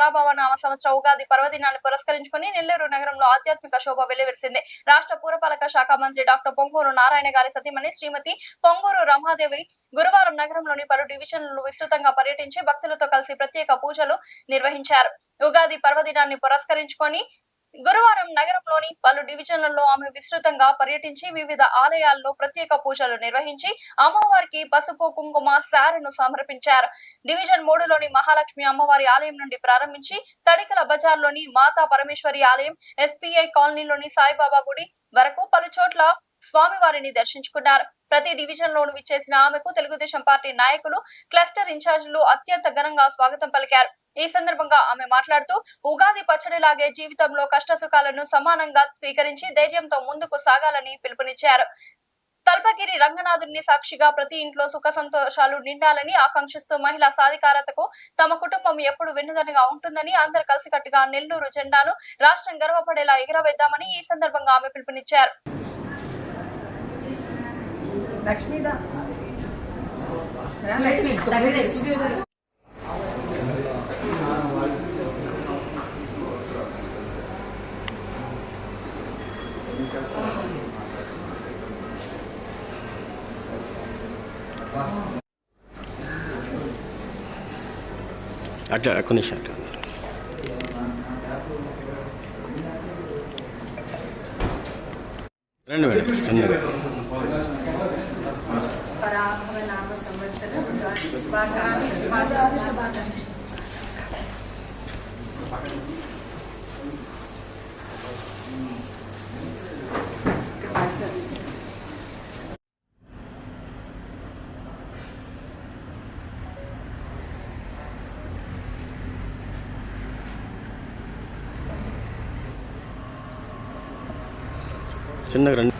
పరాభవ నామ సంవత్సర ఉగాది పర్వదినాన్ని పురస్కరించుకుని నెల్లూరు నగరంలో ఆధ్యాత్మిక శోభ వెల్లివిరిసింది. రాష్ట్ర పురపాలక శాఖ మంత్రి డాక్టర్ పొంగూరు నారాయణ గారి సతీమణి శ్రీమతి పొంగూరు రమాదేవి గురువారం నగరంలోని పలు డివిజన్లను విస్తృతంగా పర్యటించి భక్తులతో కలిసి ప్రత్యేక పూజలు నిర్వహించారు. ఉగాది పర్వదినాన్ని పురస్కరించుకొని గురువారం నగరంలోని పలు డివిజన్లలో ఆమె విస్తృతంగా పర్యటించి వివిధ ఆలయాల్లో ప్రత్యేక పూజలు నిర్వహించి అమ్మవారికి పసుపు కుంకుమ సారెను సమర్పించారు. డివిజన్ 3లోని మహాలక్ష్మి అమ్మవారి ఆలయం నుండి ప్రారంభించి తడికల బజార్లోని మాతా పరమేశ్వరి ఆలయం, ఎస్పీఐ కాలనీలోని సాయిబాబా గుడి వరకు పలు చోట్ల స్వామివారిని దర్శించుకున్నారు. ప్రతి డివిజన్ లోను విచ్చేసిన ఆమెకు తెలుగుదేశం పార్టీ నాయకులు, క్లస్టర్ ఇన్ఛార్జీలు అత్యంత ఘనంగా స్వాగతం పలికారు. ఈ సందర్భంగా ఆమె మాట్లాడుతూ ఉగాది పచ్చడిలాగే జీవితంలో కష్ట సుఖాలను సమానంగా స్వీకరించి ధైర్యంతో ముందుకు సాగాలని పిలుపునిచ్చారు. తల్పగిరి రంగనాథుని సాక్షిగా ప్రతి ఇంట్లో సుఖ సంతోషాలు నిండాలని ఆకాంక్షిస్తూ మహిళా సాధికారతకు తమ కుటుంబం ఎప్పుడు వెన్నుదన్నుగా ఉంటుందని, అందరు కలిసికట్టుగా నెల్లూరు జెండాను రాష్ట్రం గర్వపడేలా ఎగురవేద్దామని ఈ సందర్భంగా ఆమె పిలుపునిచ్చారు. అట్లా కొన్ని షాట్ రండి మేడం చిన్నగా. చిన్నగా రండి.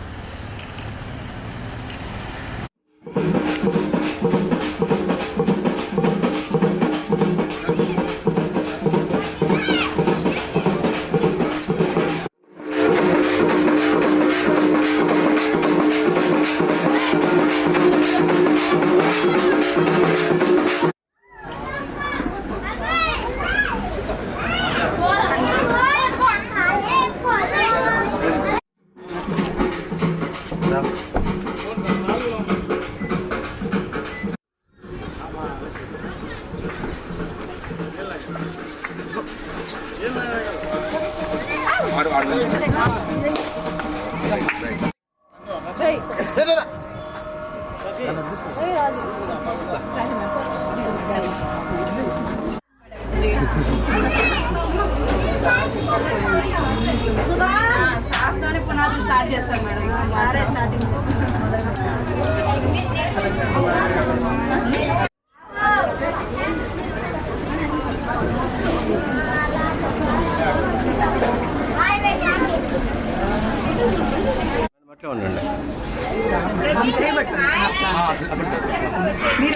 స్టార్ట్ చేస్తాం మేడం. సారే స్టార్టింగ్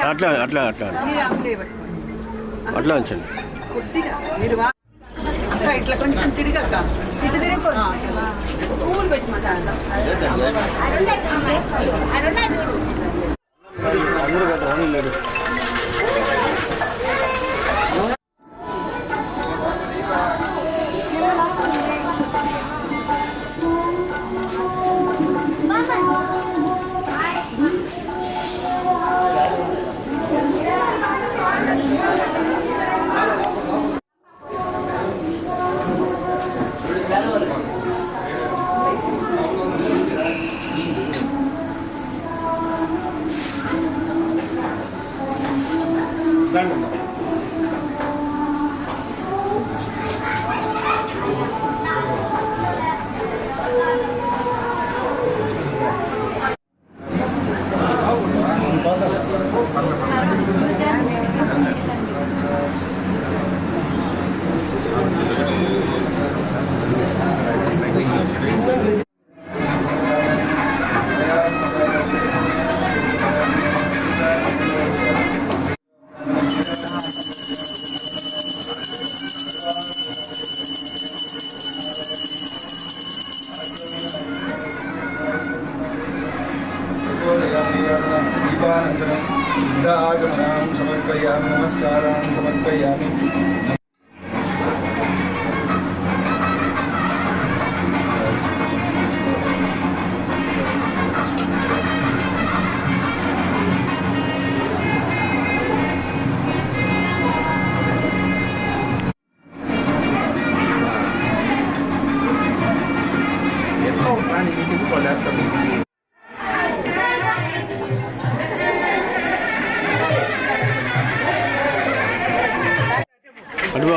అట్లా అట్లా అట్లా అట్లా ఉంచండి. కొద్దిగా మీరు అక్క ఇట్లా కొంచెం తిరిగక్క, ఇటు తిరిగి పువ్వులు పెట్టి మాట్లాడదాం. दीपानन्तरं समर्पयामि, नमस्कारान् समर्पयामि।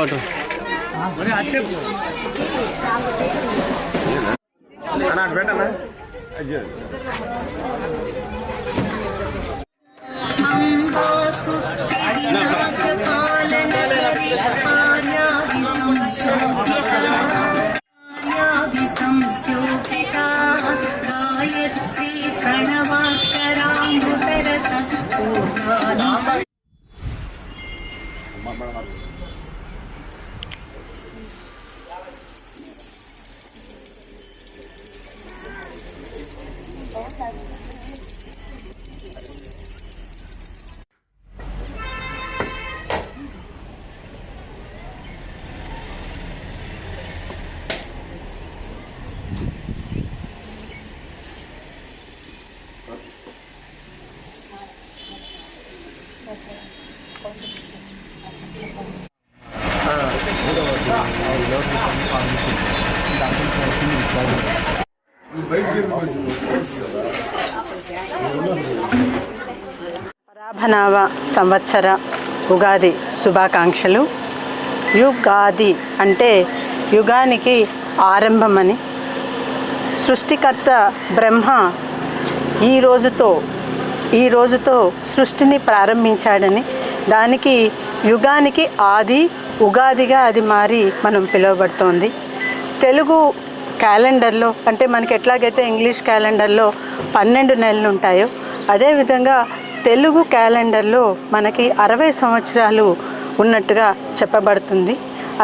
అటు गायत्री प्रणवाक्षरामृतरस पूर्णानि పరాభనామ సంవత్సర ఉగాది శుభాకాంక్షలు. యుగాది అంటే యుగానికి ఆరంభమని, సృష్టికర్త బ్రహ్మ ఈ రోజుతో సృష్టిని ప్రారంభించాడని, దానికి యుగానికి ఆది ఉగాదిగా అది మారి మనం పిలువబడుతోంది. తెలుగు క్యాలెండర్లో అంటే మనకి ఎట్లాగైతే ఇంగ్లీష్ క్యాలెండర్లో 12 నెలలు ఉంటాయో అదేవిధంగా తెలుగు క్యాలెండర్లో మనకి 60 సంవత్సరాలు ఉన్నట్టుగా చెప్పబడుతుంది.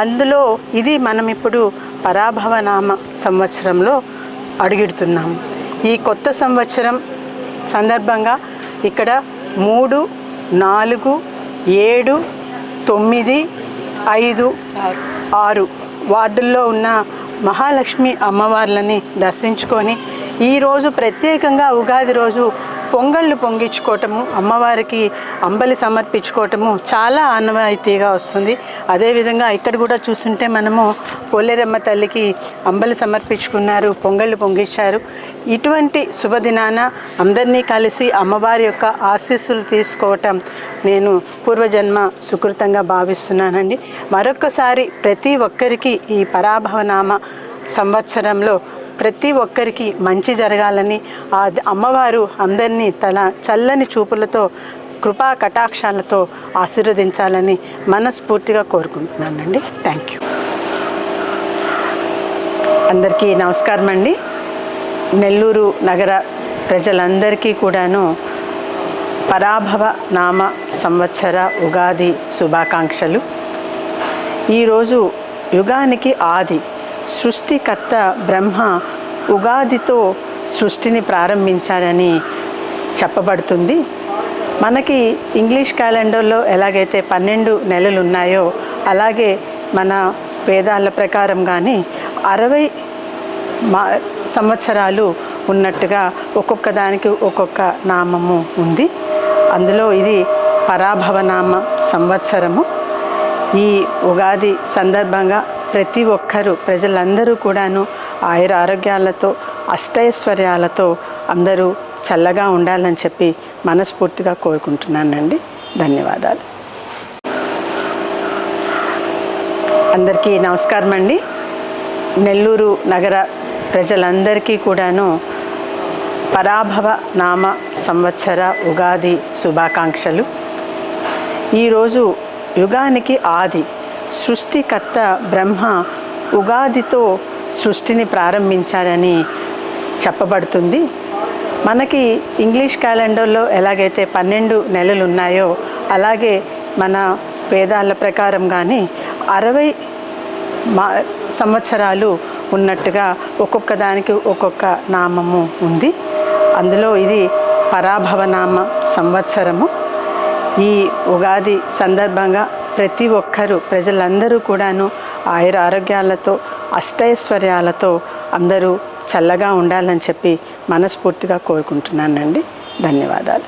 అందులో ఇది మనం ఇప్పుడు పరాభవనామ సంవత్సరంలో అడుగుతున్నాము. ఈ కొత్త సంవత్సరం సందర్భంగా ఇక్కడ 3, 4, 7, 9, 5, 6 వార్డుల్లో ఉన్న మహాలక్ష్మి అమ్మవార్లని దర్శించుకొని ఈరోజు ప్రత్యేకంగా ఉగాది రోజు పొంగళ్ళు పొంగించుకోవటము, అమ్మవారికి అంబలి సమర్పించుకోవటము చాలా ఆనవాయితీగా వస్తుంది. అదేవిధంగా ఇక్కడ కూడా చూస్తుంటే మనము పోలేరమ్మ తల్లికి అంబలి సమర్పించుకున్నారు, పొంగళ్ళు పొంగించారు. ఇటువంటి శుభదినాన అందరినీ కలిసి అమ్మవారి యొక్క ఆశీస్సులు తీసుకోవటం నేను పూర్వజన్మ సుకృతంగా భావిస్తున్నానండి. మరొక్కసారి ప్రతి ఒక్కరికి ఈ పరాభవనామ సంవత్సరంలో ప్రతి ఒక్కరికి మంచి జరగాలని, ఆ అమ్మవారు అందరినీ తన చల్లని చూపులతో కృపా కటాక్షాలతో ఆశీర్వదించాలని మనస్ఫూర్తిగా కోరుకుంటున్నానండి. Thank you. అందరికీ నమస్కారం అండి. నెల్లూరు నగర ప్రజలందరికీ కూడాను పరాభవ నామ సంవత్సర ఉగాది శుభాకాంక్షలు. ఈరోజు యుగానికి ఆది సృష్టికర్త బ్రహ్మ ఉగాదితో సృష్టిని ప్రారంభించాడని చెప్పబడుతుంది. మనకి ఇంగ్లీష్ క్యాలెండర్లో ఎలాగైతే 12 నెలలు ఉన్నాయో అలాగే మన వేదాల ప్రకారం కానీ 60 సంవత్సరాలు ఉన్నట్టుగా ఒక్కొక్క దానికి ఒక్కొక్క నామము ఉంది. అందులో ఇది పరాభవనామ సంవత్సరము. ఈ ఉగాది సందర్భంగా ప్రతి ఒక్కరూ ప్రజలందరూ కూడాను ఆయుర ఆరోగ్యాలతో అష్టైశ్వర్యాలతో అందరూ చల్లగా ఉండాలని చెప్పి మనస్ఫూర్తిగా కోరుకుంటున్నానండి. ధన్యవాదాలు. అందరికీ నమస్కారం అండి. నెల్లూరు నగర ప్రజలందరికీ కూడాను పరాభవ నామ సంవత్సర ఉగాది శుభాకాంక్షలు. ఈరోజు యుగానికి ఆది సృష్టికర్త బ్రహ్మ ఉగాదితో సృష్టిని ప్రారంభించాడని చెప్పబడుతుంది. మనకి ఇంగ్లీష్ క్యాలెండర్లో ఎలాగైతే 12 నెలలు ఉన్నాయో అలాగే మన వేదాల ప్రకారం కానీ 60 సంవత్సరాలు ఉన్నట్టుగా ఒక్కొక్క దానికి ఒక్కొక్క నామము ఉంది. అందులో ఇది పరాభవనామ సంవత్సరము. ఈ ఉగాది సందర్భంగా ప్రతి ఒక్కరూ ప్రజలందరూ కూడాను ఆయుర ఆరోగ్యాలతో అష్టైశ్వర్యాలతో అందరూ చల్లగా ఉండాలని చెప్పి మనస్ఫూర్తిగా కోరుకుంటున్నానండి. ధన్యవాదాలు.